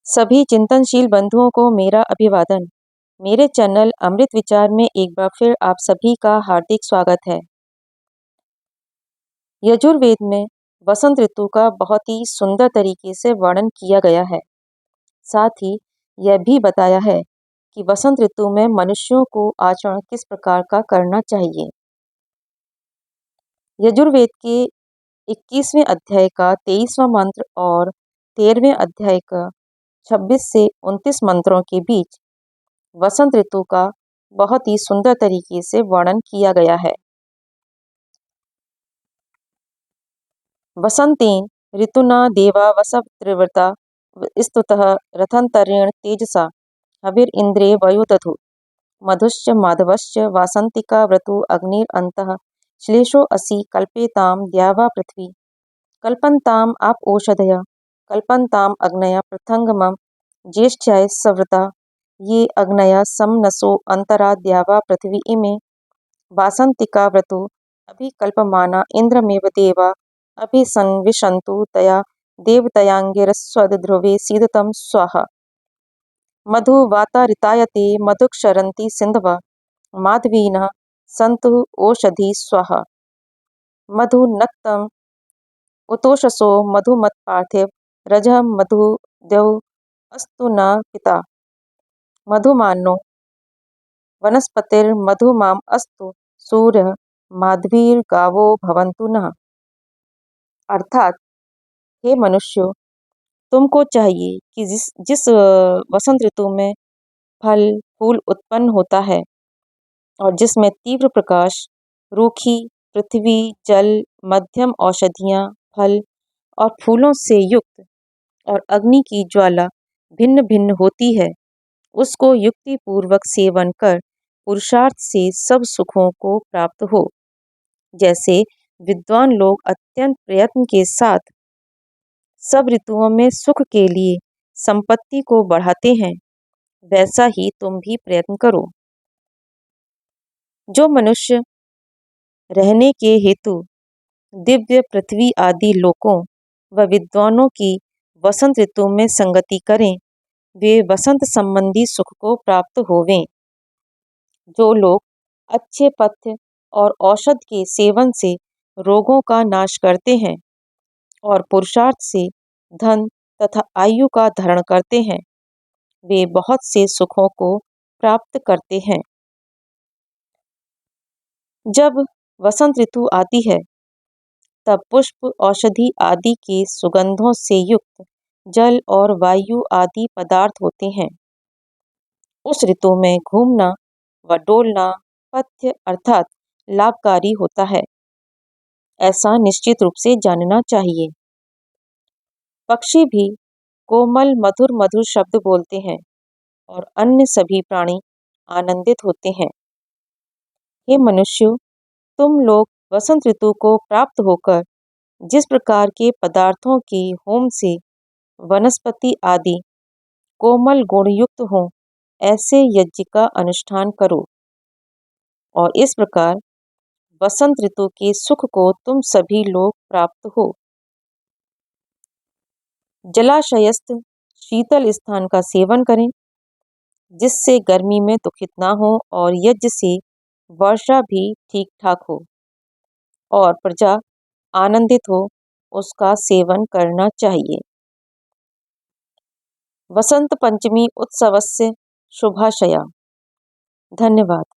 सभी चिंतनशील बंधुओं को मेरा अभिवादन। मेरे चैनल अमृत विचार में एक बार फिर आप सभी का हार्दिक स्वागत है। यजुर्वेद में वसंत ऋतु का बहुत ही सुंदर तरीके से वर्णन किया गया है। साथ ही यह भी बताया है कि वसंत ऋतु में मनुष्यों को आचरण किस प्रकार का करना चाहिए। यजुर्वेद के 21वें अध्याय का 23वां मंत्र और 13वें अध्याय का 26 से 29 मंत्रों के बीच वसंत ऋतु का बहुत ही सुंदर तरीके से वर्णन किया गया है। वसंतेन ऋतुना देवा वसवृता स्तुतः रथंतरेण तेजसा हविरिंद्रे वयोदधु मधुश्च माधवश्च वासंतिका व्रतु अग्निरन्तः श्लेषो असि कल्पेताम द्यावा पृथ्वी कल्पन्ताम आप ओषधय कल्पन्ताम अग्नया पृथंगमं ज्येष्ठ्याय सवृता ये अग्नया समनसो अंतरा द्यावा पृथ्वी इमे वासंतिका व्रतु अभिकल्पमाना इंद्रमेव देवा अभिसंविशन्तु तया देवतयांगिरस्वद ध्रुवे सीदतं स्वाहा मधु वातारितायते मधुक्षरन्ति सिन्धवः माधवीनः सन्तु ओषधि स्वाहा मधु नक्तम् उतोषसो मधुमत्पार्थिव रजः मधु द्यौ अस्तु न पिता मधुमानो वनस्पतिर्मधुमाम अस्तु सूर्य माध्वीर्गावो भवन्तु नः। अर्थात हे मनुष्यों, तुमको चाहिए कि जिस वसंत ऋतु में फल फूल उत्पन्न होता है और जिसमें तीव्र प्रकाश, रूखी पृथ्वी, जल, मध्यम औषधियाँ, फल और फूलों से युक्त और अग्नि की ज्वाला भिन्न भिन्न होती है, उसको युक्ति पूर्वक सेवन कर पुरुषार्थ से सब सुखों को प्राप्त हो। जैसे विद्वान लोग अत्यंत प्रयत्न के साथ सब ऋतुओं में सुख के लिए संपत्ति को बढ़ाते हैं, वैसा ही तुम भी प्रयत्न करो। जो मनुष्य रहने के हेतु दिव्य पृथ्वी आदि लोकों व विद्वानों की वसंत ऋतु में संगति करें, वे वसंत संबंधी सुख को प्राप्त होवें। जो लोग अच्छे पथ्य और औषध के सेवन से रोगों का नाश करते हैं और पुरुषार्थ से धन तथा आयु का धारण करते हैं, वे बहुत से सुखों को प्राप्त करते हैं। जब वसंत ऋतु आती है, तब पुष्प, औषधि आदि के सुगंधों से युक्त जल और वायु आदि पदार्थ होते हैं। उस ऋतु में घूमना व डोलना पथ्य अर्थात लाभकारी होता है, ऐसा निश्चित रूप से जानना चाहिए। पक्षी भी कोमल मधुर मधुर शब्द बोलते हैं और अन्य सभी प्राणी आनंदित होते हैं। हे मनुष्यों, तुम लोग वसंत ऋतु को प्राप्त होकर जिस प्रकार के पदार्थों के होम से वनस्पति आदि कोमल गुणयुक्त हों, ऐसे यज्ञ का अनुष्ठान करो और इस प्रकार वसंत ऋतु के सुख को तुम सभी लोग प्राप्त हो। जलाशयस्थ शीतल स्थान का सेवन करें, जिससे गर्मी में दुखित ना हो और यज्ञ से वर्षा भी ठीक ठाक हो और प्रजा आनंदित हो, उसका सेवन करना चाहिए। वसंत पंचमी उत्सवस्य शुभाशया। धन्यवाद।